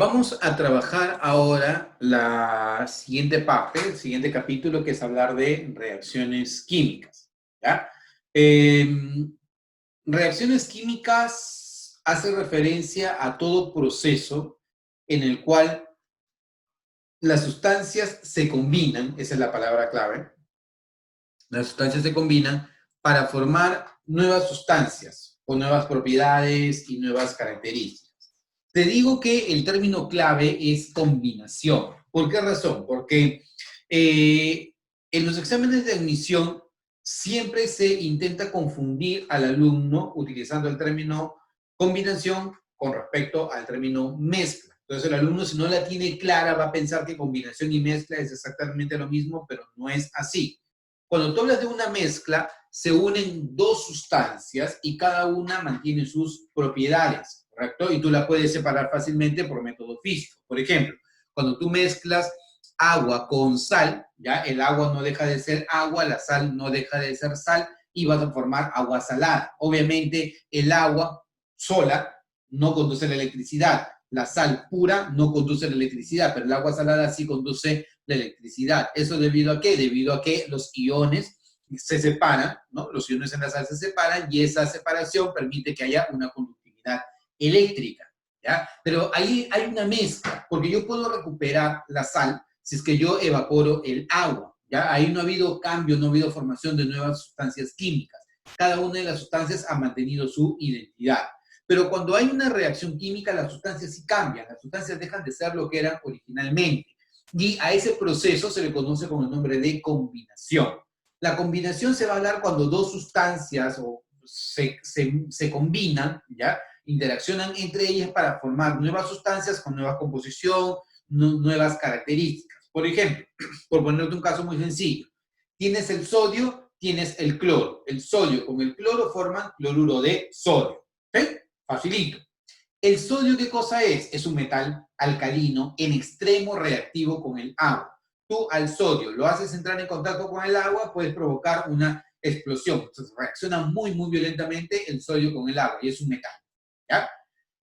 Vamos a trabajar ahora la siguiente parte, el siguiente capítulo, que es hablar de reacciones químicas, ¿ya? Reacciones químicas hace referencia a todo proceso en el cual las sustancias se combinan, esa es la palabra clave, las sustancias se combinan para formar nuevas sustancias con nuevas propiedades y nuevas características. Te digo que el término clave es combinación. ¿Por qué razón? Porque en los exámenes de admisión siempre se intenta confundir al alumno utilizando el término combinación con respecto al término mezcla. Entonces el alumno, si no la tiene clara, va a pensar que combinación y mezcla es exactamente lo mismo, pero no es así. Cuando tú hablas de una mezcla, se unen dos sustancias y cada una mantiene sus propiedades, ¿correcto? Y tú la puedes separar fácilmente por método físico. Por ejemplo, cuando tú mezclas agua con sal, ¿ya? El agua no deja de ser agua, la sal no deja de ser sal y vas a formar agua salada. Obviamente, el agua sola no conduce a la electricidad. La sal pura no conduce a la electricidad, pero el agua salada sí conduce la electricidad. ¿Eso debido a qué? Debido a que los iones se separan, ¿no? Los iones en la sal se separan y esa separación permite que haya una conductividad eléctrica, ¿ya? Pero ahí hay una mezcla, porque yo puedo recuperar la sal si es que yo evaporo el agua, ¿ya? Ahí no ha habido cambio, no ha habido formación de nuevas sustancias químicas. Cada una de las sustancias ha mantenido su identidad. Pero cuando hay una reacción química, las sustancias sí cambian, las sustancias dejan de ser lo que eran originalmente. Y a ese proceso se le conoce con el nombre de combinación. La combinación se va a dar cuando dos sustancias se combinan, ¿ya? Interaccionan entre ellas para formar nuevas sustancias con nueva composición, nuevas características. Por ejemplo, por ponerte un caso muy sencillo, tienes el sodio, tienes el cloro. El sodio con el cloro forman cloruro de sodio. ¿Ok? Facilito. ¿El sodio qué cosa es? Es un metal alcalino en extremo reactivo con el agua. Tú al sodio lo haces entrar en contacto con el agua, puedes provocar una explosión. Entonces reacciona muy, muy violentamente el sodio con el agua y es un metal. ¿Ya?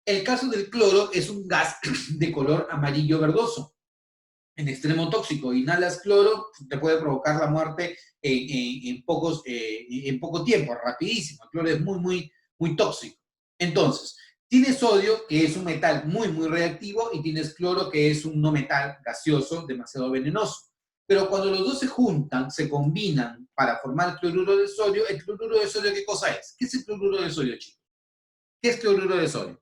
El caso del cloro es un gas de color amarillo verdoso, en extremo tóxico. Inhalas cloro, te puede provocar la muerte en poco tiempo, rapidísimo. El cloro es muy, muy, muy tóxico. Entonces, tienes sodio, que es un metal muy, muy reactivo, y tienes cloro, que es un no metal gaseoso, demasiado venenoso. Pero cuando los dos se juntan, se combinan para formar cloruro de sodio, ¿el cloruro de sodio qué cosa es? ¿Qué es el cloruro de sodio, chicos? ¿Qué es cloruro de sodio?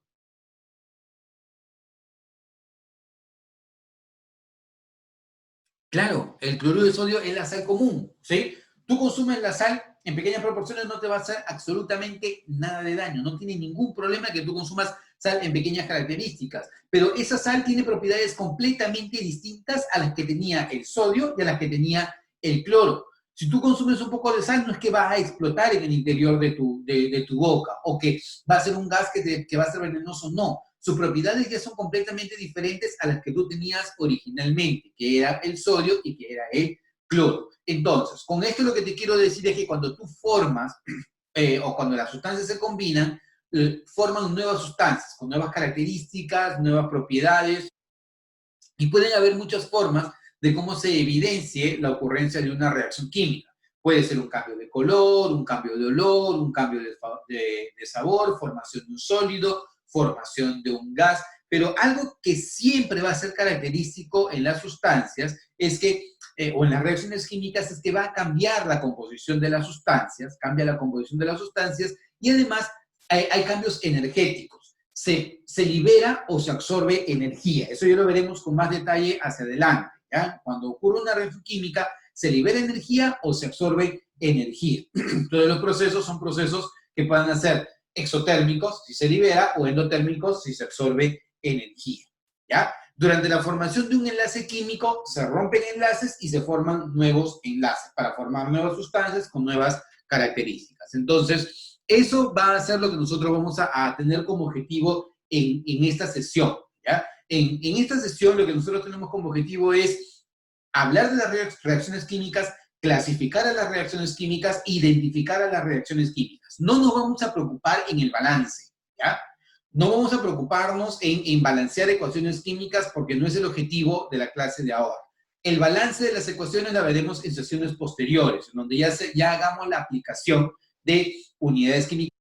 Claro, el cloruro de sodio es la sal común, ¿sí? Tú consumes la sal en pequeñas proporciones, no te va a hacer absolutamente nada de daño, no tiene ningún problema que tú consumas sal en pequeñas características, pero esa sal tiene propiedades completamente distintas a las que tenía el sodio y a las que tenía el cloro. Si tú consumes un poco de sal, no es que va a explotar en el interior de tu boca o que va a ser un gas que va a ser venenoso, no. Sus propiedades ya son completamente diferentes a las que tú tenías originalmente, que era el sodio y que era el cloro. Entonces, con esto lo que te quiero decir es que cuando tú formas o cuando las sustancias se combinan, forman nuevas sustancias con nuevas características, nuevas propiedades, y pueden haber muchas formas de cómo se evidencie la ocurrencia de una reacción química. Puede ser un cambio de color, un cambio de olor, un cambio de sabor, formación de un sólido, formación de un gas, pero algo que siempre va a ser característico en las sustancias es que, o en las reacciones químicas, es que va a cambiar la composición de las sustancias, cambia la composición de las sustancias y además hay cambios energéticos. Se libera o se absorbe energía. Eso ya lo veremos con más detalle hacia adelante, ¿ya? Cuando ocurre una reacción química, se libera energía o se absorbe energía. Todos los procesos son procesos que pueden ser exotérmicos, si se libera, o endotérmicos, si se absorbe energía, ¿ya? Durante la formación de un enlace químico, se rompen enlaces y se forman nuevos enlaces para formar nuevas sustancias con nuevas características. Entonces, eso va a ser lo que nosotros vamos a tener como objetivo en esta sesión, ¿ya? En esta sesión lo que nosotros tenemos como objetivo es hablar de las reacciones químicas, clasificar a las reacciones químicas, identificar a las reacciones químicas. No nos vamos a preocupar en el balance, ¿ya? No vamos a preocuparnos en balancear ecuaciones químicas porque no es el objetivo de la clase de ahora. El balance de las ecuaciones la veremos en sesiones posteriores, en donde ya hagamos la aplicación de unidades químicas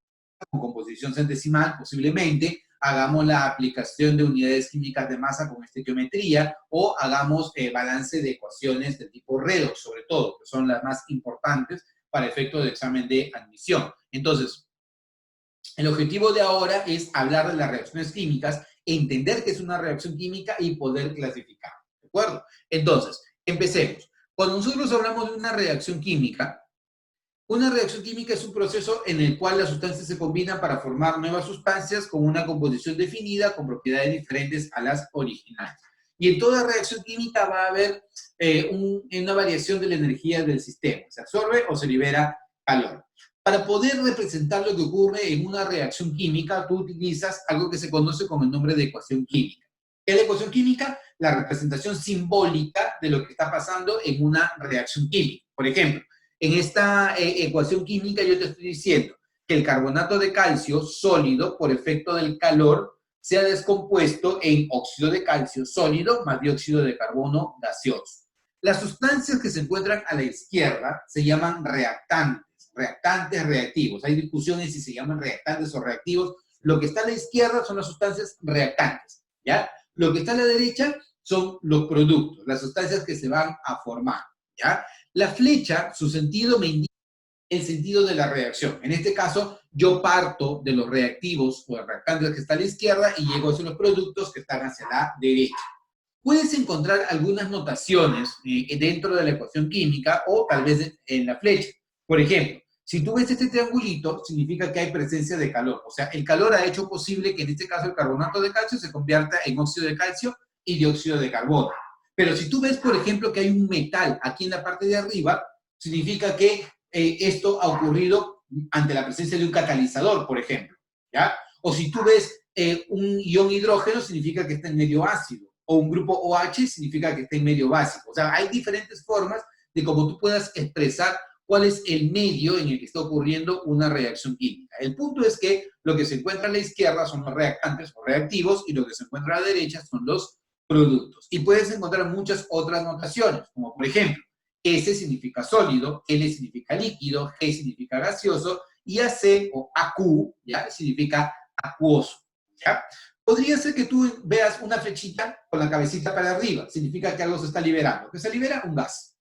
con composición centesimal, posiblemente, hagamos la aplicación de unidades químicas de masa con estequiometría, o hagamos balance de ecuaciones de tipo redox, sobre todo, que son las más importantes para efectos de examen de admisión. Entonces, el objetivo de ahora es hablar de las reacciones químicas, entender qué es una reacción química y poder clasificar, ¿de acuerdo? Entonces, empecemos. Cuando nosotros hablamos de una reacción química es un proceso en el cual las sustancias se combinan para formar nuevas sustancias con una composición definida con propiedades diferentes a las originales. Y en toda reacción química va a haber una variación de la energía del sistema. Se absorbe o se libera calor. Para poder representar lo que ocurre en una reacción química, tú utilizas algo que se conoce con el nombre de ecuación química. ¿Qué es la ecuación química? La representación simbólica de lo que está pasando en una reacción química. Por ejemplo, en esta ecuación química yo te estoy diciendo que el carbonato de calcio sólido, por efecto del calor, se ha descompuesto en óxido de calcio sólido más dióxido de carbono gaseoso. Las sustancias que se encuentran a la izquierda se llaman reactantes, reactivos. Hay discusiones si se llaman reactantes o reactivos. Lo que está a la izquierda son las sustancias reactantes, ¿ya? Lo que está a la derecha son los productos, las sustancias que se van a formar, ¿ya? La flecha, su sentido me indica el sentido de la reacción. En este caso, yo parto de los reactivos o reactantes que están a la izquierda y llego hacia los productos que están hacia la derecha. Puedes encontrar algunas notaciones dentro de la ecuación química o tal vez en la flecha. Por ejemplo, si tú ves este triangulito, significa que hay presencia de calor. O sea, el calor ha hecho posible que en este caso el carbonato de calcio se convierta en óxido de calcio y dióxido de carbono. Pero si tú ves, por ejemplo, que hay un metal aquí en la parte de arriba, significa que esto ha ocurrido ante la presencia de un catalizador, por ejemplo, ¿ya? O si tú ves un ion hidrógeno, significa que está en medio ácido. O un grupo OH significa que está en medio básico. O sea, hay diferentes formas de cómo tú puedas expresar cuál es el medio en el que está ocurriendo una reacción química. El punto es que lo que se encuentra a la izquierda son los reactantes o reactivos y lo que se encuentra a la derecha son los productos. Y puedes encontrar muchas otras notaciones, como por ejemplo, S significa sólido, L significa líquido, G significa gaseoso y AC o AQ, ¿ya? Significa acuoso, ¿ya? Podría ser que tú veas una flechita con la cabecita para arriba, significa que algo se está liberando. ¿Qué se libera? Un gas.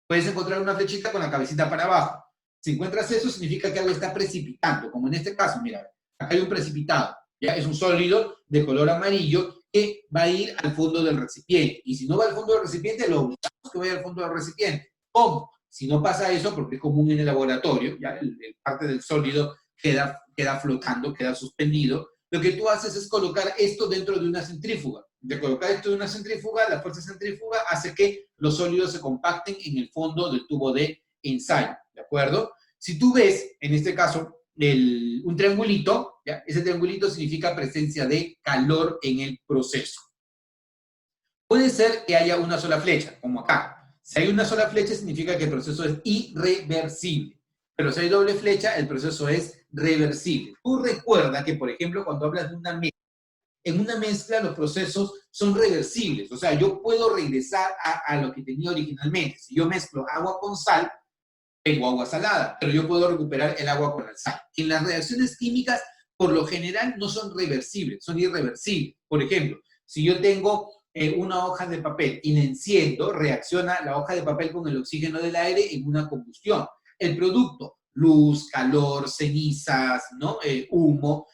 Puedes encontrar una flechita con la cabecita para abajo. Si encuentras eso, significa que algo está precipitando, como en este caso, mira, acá hay un precipitado, ¿ya? Es un sólido de color amarillo que va a ir al fondo del recipiente. Y si no va al fondo del recipiente, lo obligamos que vaya al fondo del recipiente. ¿Cómo? Si no pasa eso, porque es común en el laboratorio, ya el parte del sólido queda flotando, queda suspendido, lo que tú haces es colocar esto dentro de una centrífuga. De colocar esto en una centrífuga, la fuerza centrífuga hace que los sólidos se compacten en el fondo del tubo de ensayo, ¿de acuerdo? Si tú ves, en este caso, un triangulito, ¿ya? Ese triangulito significa presencia de calor en el proceso. Puede ser que haya una sola flecha, como acá. Si hay una sola flecha, significa que el proceso es irreversible. Pero si hay doble flecha, el proceso es reversible. Tú recuerda que, por ejemplo, cuando hablas de una mezcla, en una mezcla los procesos son reversibles. O sea, yo puedo regresar a lo que tenía originalmente. Si yo mezclo agua con sal, tengo agua salada, pero yo puedo recuperar el agua con la sal. En las reacciones químicas, por lo general, no son reversibles, son irreversibles. Por ejemplo, si yo tengo una hoja de papel y la enciendo, reacciona la hoja de papel con el oxígeno del aire en una combustión. El producto, luz, calor, cenizas, ¿no? Humo.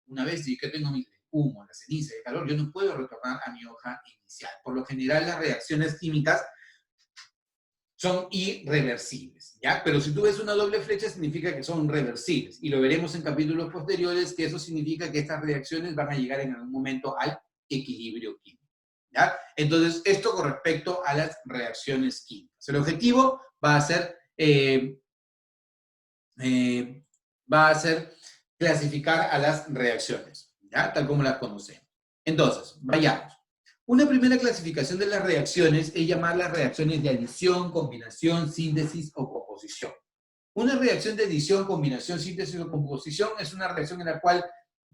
Una vez que tengo mi humo, la ceniza y el calor, yo no puedo retornar a mi hoja inicial. Por lo general, las reacciones químicas son irreversibles, ¿ya? Pero si tú ves una doble flecha, significa que son reversibles. Y lo veremos en capítulos posteriores, que eso significa que estas reacciones van a llegar en algún momento al equilibrio químico, ¿ya? Entonces, esto con respecto a las reacciones químicas. El objetivo va a ser clasificar a las reacciones, ¿ya? Tal como las conocemos. Entonces, vayamos. Una primera clasificación de las reacciones es llamarlas reacciones de adición, combinación, síntesis o composición. Una reacción de adición, combinación, síntesis o composición es una reacción en la cual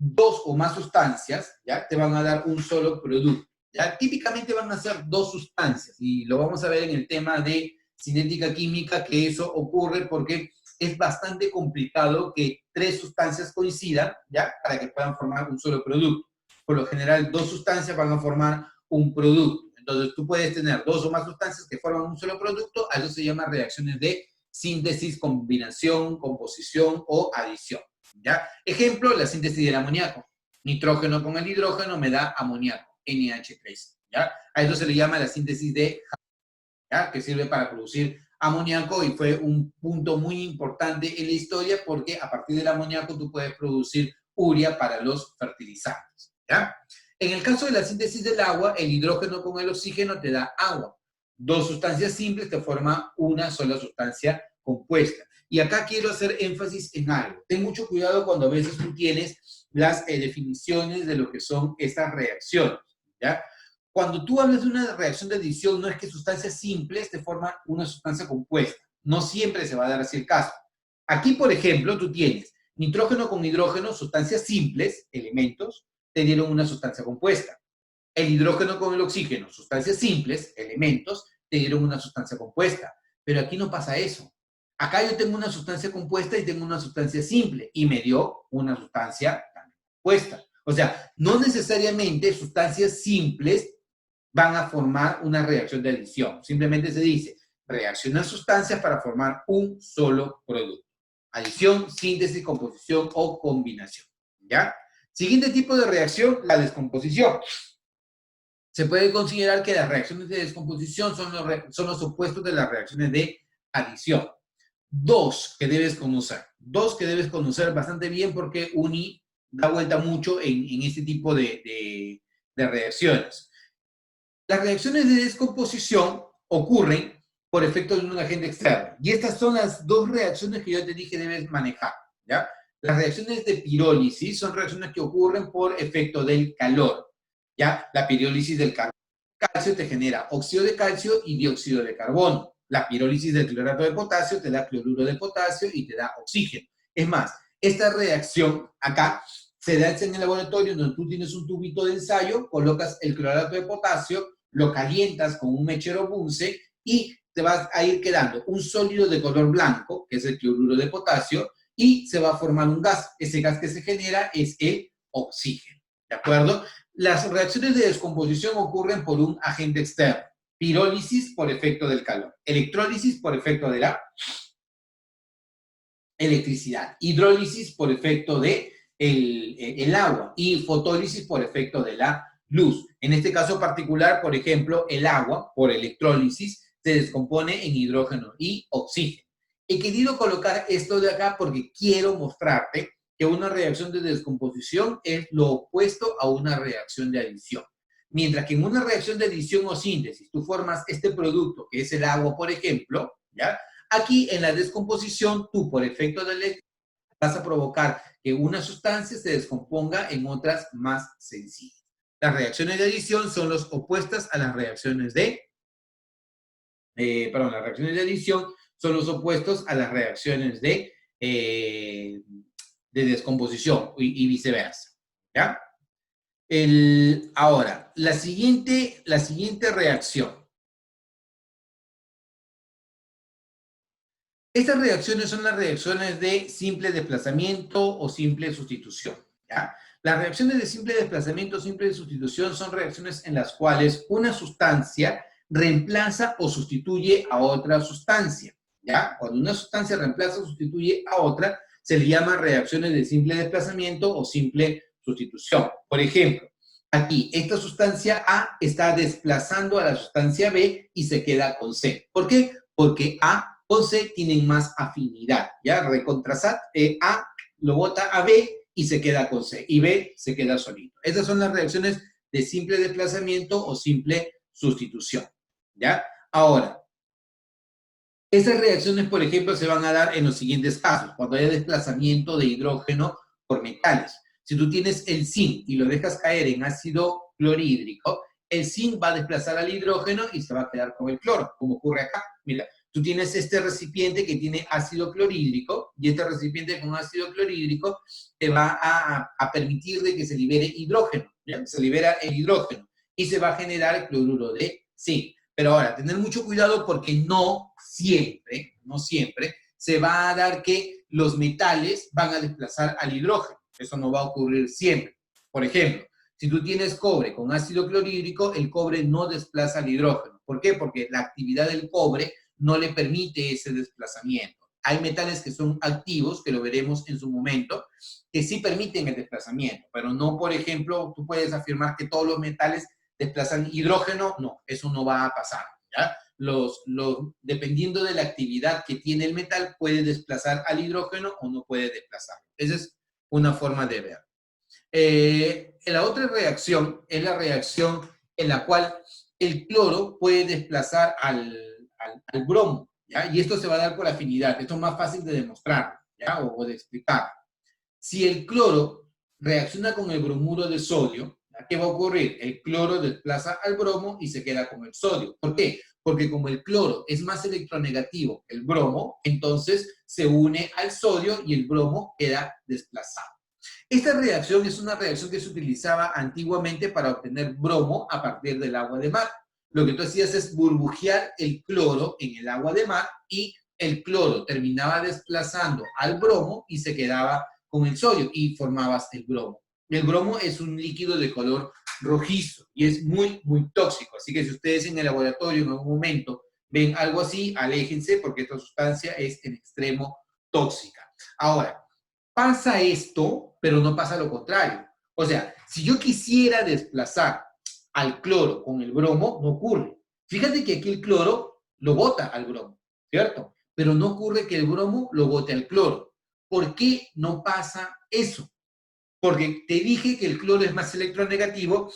dos o más sustancias, ¿ya? Te van a dar un solo producto. ¿Ya? Típicamente van a ser dos sustancias, y lo vamos a ver en el tema de cinética química, que eso ocurre porque es bastante complicado que tres sustancias coincidan, ¿ya? Para que puedan formar un solo producto. Por lo general, dos sustancias van a formar un producto. Entonces, tú puedes tener dos o más sustancias que forman un solo producto, a eso se llama reacciones de síntesis, combinación, composición o adición, ¿ya? Ejemplo, la síntesis del amoníaco. Nitrógeno con el hidrógeno me da amoníaco, NH3, ¿ya? A eso se le llama la síntesis de, ¿ya? Que sirve para producir amoníaco y fue un punto muy importante en la historia porque a partir del amoníaco tú puedes producir urea para los fertilizantes, ¿ya? En el caso de la síntesis del agua, el hidrógeno con el oxígeno te da agua. Dos sustancias simples te forman una sola sustancia compuesta. Y acá quiero hacer énfasis en algo. Ten mucho cuidado cuando a veces tú tienes las definiciones de lo que son estas reacciones, ¿ya? Cuando tú hablas de una reacción de adición, no es que sustancias simples te forman una sustancia compuesta. No siempre se va a dar así el caso. Aquí, por ejemplo, tú tienes nitrógeno con hidrógeno, sustancias simples, elementos, te dieron una sustancia compuesta. El hidrógeno con el oxígeno, sustancias simples, elementos, te dieron una sustancia compuesta. Pero aquí no pasa eso. Acá yo tengo una sustancia compuesta y tengo una sustancia simple, y me dio una sustancia compuesta. O sea, no necesariamente sustancias simples van a formar una reacción de adición. Simplemente se dice, reaccionan sustancias para formar un solo producto. Adición, síntesis, composición o combinación, ¿ya? Siguiente tipo de reacción, la descomposición. Se puede considerar que las reacciones de descomposición son los opuestos de las reacciones de adición. Dos que debes conocer bastante bien porque UNI da vuelta mucho en este tipo de reacciones. Las reacciones de descomposición ocurren por efecto de un agente externo. Y estas son las dos reacciones que yo te dije debes manejar, ¿ya? Las reacciones de pirólisis son reacciones que ocurren por efecto del calor, ¿ya? La pirólisis del calcio te genera óxido de calcio y dióxido de carbono. La pirólisis del clorato de potasio te da cloruro de potasio y te da oxígeno. Es más, esta reacción acá se da en el laboratorio donde tú tienes un tubito de ensayo, colocas el clorato de potasio, lo calientas con un mechero Bunsen y te vas a ir quedando un sólido de color blanco, que es el cloruro de potasio, y se va a formar un gas. Ese gas que se genera es el oxígeno, ¿de acuerdo? Las reacciones de descomposición ocurren por un agente externo. Pirólisis por efecto del calor. Electrólisis por efecto de la electricidad. Hidrólisis por efecto de el agua. Y fotólisis por efecto de la luz. En este caso particular, por ejemplo, el agua, por electrólisis, se descompone en hidrógeno y oxígeno. He querido colocar esto de acá porque quiero mostrarte que una reacción de descomposición es lo opuesto a una reacción de adición. Mientras que en una reacción de adición o síntesis tú formas este producto, que es el agua, por ejemplo, ¿ya? Aquí en la descomposición, tú por efecto de electricidad vas a provocar que una sustancia se descomponga en otras más sencillas. Las reacciones de adición son las opuestas a las reacciones de, las reacciones de adición son los opuestos a las reacciones de descomposición y viceversa, ¿ya? Ahora, la siguiente reacción. Estas reacciones son las reacciones de simple desplazamiento o simple sustitución, ¿ya? Las reacciones de simple desplazamiento o simple sustitución son reacciones en las cuales una sustancia reemplaza o sustituye a otra sustancia, ¿ya? Cuando una sustancia reemplaza o sustituye a otra, se le llama reacciones de simple desplazamiento o simple sustitución. Por ejemplo, aquí, esta sustancia A está desplazando a la sustancia B y se queda con C. ¿Por qué? Porque A con C tienen más afinidad, ¿ya? Recontrasat, A lo bota a B y se queda con C, y B se queda solito. Esas son las reacciones de simple desplazamiento o simple sustitución, ¿ya? Ahora, esas reacciones, por ejemplo, se van a dar en los siguientes casos, cuando haya desplazamiento de hidrógeno por metales. Si tú tienes el zinc y lo dejas caer en ácido clorhídrico, el zinc va a desplazar al hidrógeno y se va a quedar con el cloro, como ocurre acá. Mira, Tú tienes este recipiente que tiene ácido clorhídrico, y este recipiente con ácido clorhídrico te va a permitir de que se libere hidrógeno, ¿ya? Se libera el hidrógeno y se va a generar el cloruro de zinc. Pero ahora, tener mucho cuidado porque no siempre se va a dar que los metales van a desplazar al hidrógeno. Eso no va a ocurrir siempre. Por ejemplo, si tú tienes cobre con ácido clorhídrico, el cobre no desplaza al hidrógeno. ¿Por qué? Porque la actividad del cobre no le permite ese desplazamiento. Hay metales que son activos, que lo veremos en su momento, que sí permiten el desplazamiento, pero no, por ejemplo, tú puedes afirmar que todos los metales desplazan hidrógeno. No, eso no va a pasar, ¿ya? Dependiendo de la actividad que tiene el metal, puede desplazar al hidrógeno o no puede desplazarlo. Esa es una forma de ver. La otra reacción es la reacción en la cual el cloro puede desplazar al bromo, ¿ya? Y esto se va a dar por afinidad. Esto es más fácil de demostrar, ¿ya? O de explicar. Si el cloro reacciona con el bromuro de sodio, ¿ya? ¿Qué va a ocurrir? El cloro desplaza al bromo y se queda con el sodio. ¿Por qué? Porque como el cloro es más electronegativo que el bromo, entonces se une al sodio y el bromo queda desplazado. Esta reacción es una reacción que se utilizaba antiguamente para obtener bromo a partir del agua de mar. Lo que tú hacías es burbujear el cloro en el agua de mar y el cloro terminaba desplazando al bromo y se quedaba con el sodio y formabas el bromo. El bromo es un líquido de color rojizo y es muy, muy tóxico. Así que si ustedes en el laboratorio en algún momento ven algo así, aléjense porque esta sustancia es en extremo tóxica. Ahora, pasa esto, pero no pasa lo contrario. O sea, si yo quisiera desplazar al cloro con el bromo, no ocurre. Fíjate que aquí el cloro lo bota al bromo, ¿cierto? Pero no ocurre que el bromo lo bote al cloro. ¿Por qué no pasa eso? Porque te dije que el cloro es más electronegativo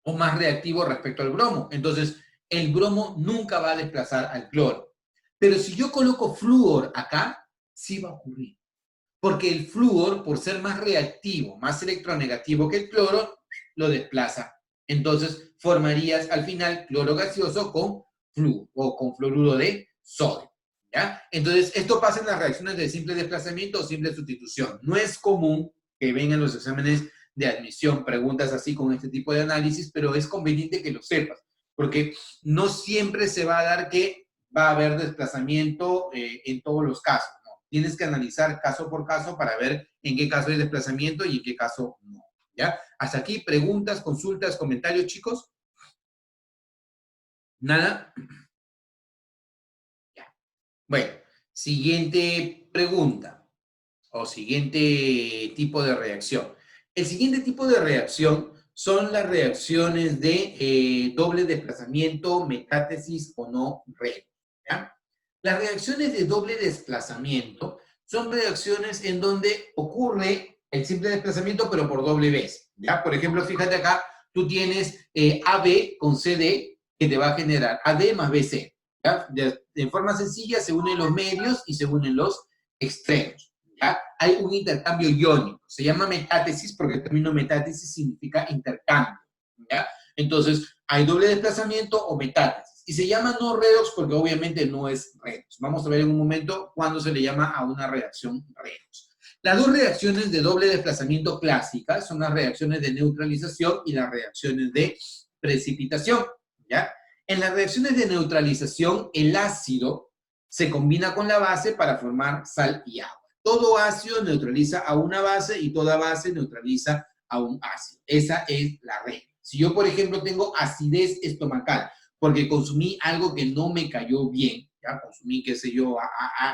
o más reactivo respecto al bromo. Entonces, el bromo nunca va a desplazar al cloro. Pero si yo coloco flúor acá, sí va a ocurrir. Porque el flúor, por ser más reactivo, más electronegativo que el cloro, lo desplaza. Entonces, formarías al final cloro gaseoso con flúor o con fluoruro de sodio, ¿ya? Entonces, esto pasa en las reacciones de simple desplazamiento o simple sustitución. No es común que vengan los exámenes de admisión preguntas así con este tipo de análisis, pero es conveniente que lo sepas, porque no siempre se va a dar que va a haber desplazamiento en todos los casos. Tienes que analizar caso por caso para ver en qué caso hay desplazamiento y en qué caso no, ¿ya? Hasta aquí, preguntas, consultas, comentarios, chicos. ¿Nada? Ya. Bueno, siguiente pregunta o siguiente tipo de reacción. El siguiente tipo de reacción son las reacciones de doble desplazamiento, metátesis o no redo, ¿ya? Las reacciones de doble desplazamiento son reacciones en donde ocurre el simple desplazamiento, pero por doble vez, ¿ya? Por ejemplo, fíjate acá, tú tienes AB con CD que te va a generar AD más BC, ¿ya? De forma sencilla se unen los medios y se unen los extremos, ¿ya? Hay un intercambio iónico, se llama metátesis porque el término metátesis significa intercambio, ¿ya? Entonces, hay doble desplazamiento o metátesis. Y se llama no redox porque obviamente no es redox. Vamos a ver en un momento cuándo se le llama a una reacción redox. Las dos reacciones de doble desplazamiento clásicas son las reacciones de neutralización y las reacciones de precipitación, ¿ya? En las reacciones de neutralización, el ácido se combina con la base para formar sal y agua. Todo ácido neutraliza a una base y toda base neutraliza a un ácido. Esa es la regla. Si yo, por ejemplo, tengo acidez estomacal, porque consumí algo que no me cayó bien, ¿ya? Consumí, qué sé yo,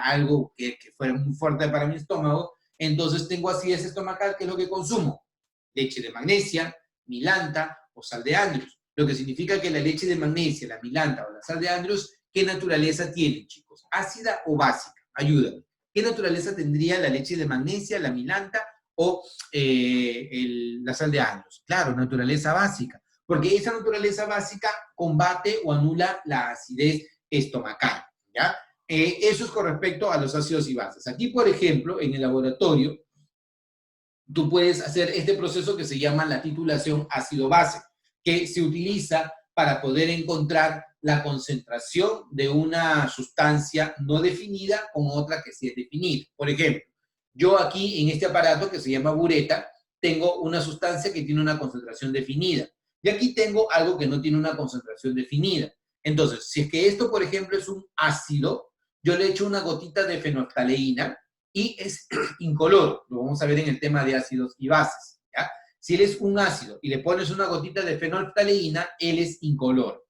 algo que fuera muy fuerte para mi estómago, entonces tengo acidez estomacal, ¿qué es lo que consumo? Leche de magnesia, milanta o sal de Andrews. Lo que significa que la leche de magnesia, la milanta o la sal de Andrews, ¿qué naturaleza tienen, chicos? ¿Ácida o básica? Ayúdame. ¿Qué naturaleza tendría la leche de magnesia, la milanta o la sal de Andrews? Claro, naturaleza básica, porque esa naturaleza básica combate o anula la acidez estomacal, ¿ya? Eso es con respecto a los ácidos y bases. Aquí, por ejemplo, en el laboratorio, tú puedes hacer este proceso que se llama la titulación ácido-base, que se utiliza para poder encontrar la concentración de una sustancia no definida con otra que sí es definida. Por ejemplo, yo aquí en este aparato que se llama bureta, tengo una sustancia que tiene una concentración definida. Y aquí tengo algo que no tiene una concentración definida. Entonces, si es que esto, por ejemplo, es un ácido, yo le echo una gotita de fenolftaleína y es incoloro. Lo vamos a ver en el tema de ácidos y bases, ¿ya? Si él es un ácido y le pones una gotita de fenolftaleína, él es incoloro.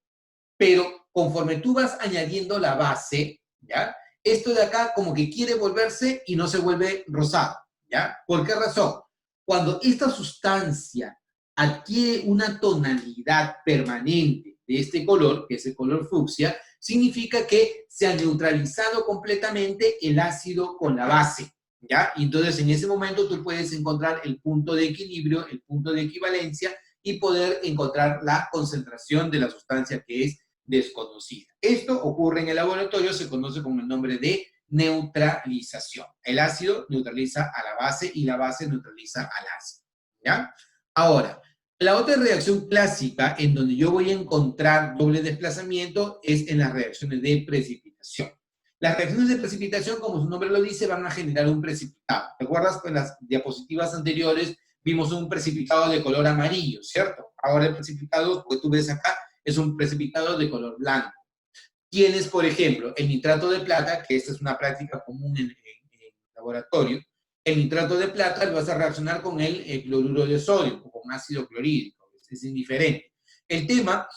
Pero conforme tú vas añadiendo la base, ¿ya? Esto de acá como que quiere volverse y no se vuelve rosado, ¿ya? ¿Por qué razón? Cuando esta sustancia adquiere una tonalidad permanente de este color, que es el color fucsia, significa que se ha neutralizado completamente el ácido con la base, ¿ya? Y entonces en ese momento tú puedes encontrar el punto de equilibrio, el punto de equivalencia y poder encontrar la concentración de la sustancia que es desconocida. Esto ocurre en el laboratorio, se conoce con el nombre de neutralización. El ácido neutraliza a la base y la base neutraliza al ácido, ¿ya? Ahora, la otra reacción clásica en donde yo voy a encontrar doble desplazamiento es en las reacciones de precipitación. Las reacciones de precipitación, como su nombre lo dice, van a generar un precipitado. ¿Te acuerdas? En las diapositivas anteriores vimos un precipitado de color amarillo, ¿cierto? Ahora el precipitado, que tú ves acá, es un precipitado de color blanco. Tienes, por ejemplo, el nitrato de plata, que esta es una práctica común en laboratorio. El nitrato de plata lo vas a reaccionar con el cloruro de sodio o con ácido clorhídrico, es indiferente. El tema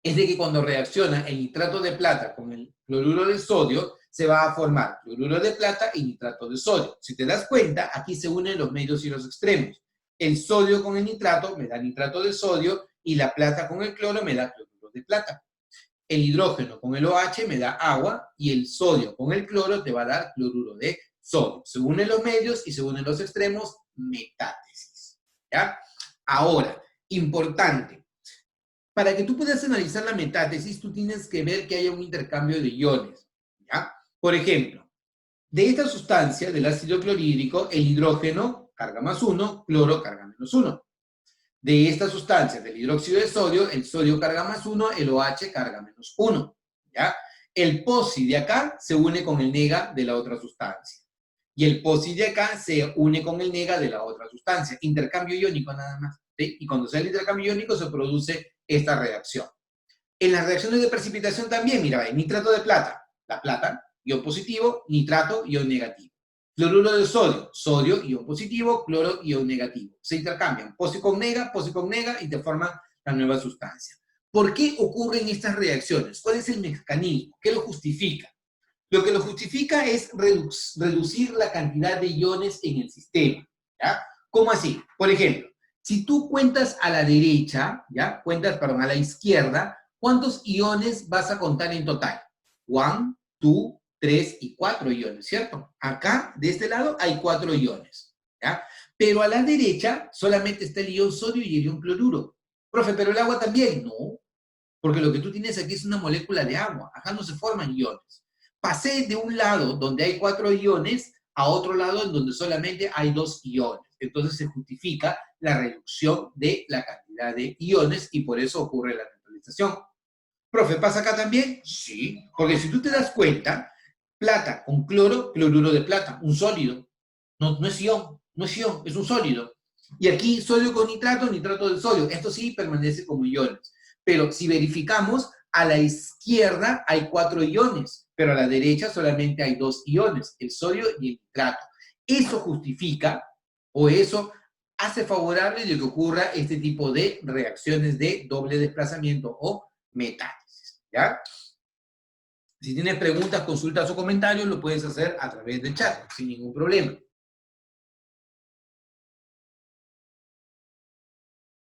es de que cuando reacciona el nitrato de plata con el cloruro de sodio, se va a formar cloruro de plata y nitrato de sodio. Si te das cuenta, aquí se unen los medios y los extremos. El sodio con el nitrato me da nitrato de sodio y la plata con el cloro me da cloruro de plata. El hidrógeno con el OH me da agua y el sodio con el cloro te va a dar cloruro de sodio. Se unen los medios y se unen los extremos, metátesis, ¿ya? Ahora, importante, para que tú puedas analizar la metátesis, tú tienes que ver que haya un intercambio de iones, ¿ya? Por ejemplo, de esta sustancia, del ácido clorhídrico, el hidrógeno, carga más 1, cloro, carga menos 1. De esta sustancia, del hidróxido de sodio, el sodio carga más 1, el OH carga menos 1, ¿ya? El posi de acá se une con el nega de la otra sustancia. Y el posi de acá se une con el nega de la otra sustancia. Intercambio iónico nada más, ¿sí? Y cuando se da el intercambio iónico se produce esta reacción. En las reacciones de precipitación también, mira, hay nitrato de plata, la plata, ion positivo, nitrato, ion negativo. Cloruro de sodio, sodio, ion positivo, cloro, ion negativo. Se intercambian posi con nega y te forman la nueva sustancia. ¿Por qué ocurren estas reacciones? ¿Cuál es el mecanismo? ¿Qué lo justifica? Lo que lo justifica es reducir la cantidad de iones en el sistema, ¿ya? ¿Cómo así? Por ejemplo, si tú cuentas a la derecha, ¿ya? A la izquierda, ¿cuántos iones vas a contar en total? 1, 2, 3 y 4 iones, ¿cierto? Acá, de este lado, hay 4 iones, ¿ya? Pero a la derecha solamente está el ion sodio y el ion cloruro. Profe, ¿pero el agua también? No, porque lo que tú tienes aquí es una molécula de agua. Acá no se forman iones. Pasé de un lado donde hay 4 iones a otro lado en donde solamente hay 2 iones. Entonces se justifica la reducción de la cantidad de iones y por eso ocurre la neutralización. Profe, ¿pasa acá también? Sí, porque si tú te das cuenta, plata con cloro, cloruro de plata, un sólido. No, no es ion, es un sólido. Y aquí sodio con nitrato, nitrato de sodio. Esto sí permanece como iones. Pero si verificamos, a la izquierda hay 4 iones, pero a la derecha solamente hay 2 iones, el sodio y el nitrato. Eso justifica, o eso hace favorable de que ocurra este tipo de reacciones de doble desplazamiento o metátesis, ¿ya? Si tienes preguntas, consultas o comentarios, lo puedes hacer a través del chat, sin ningún problema.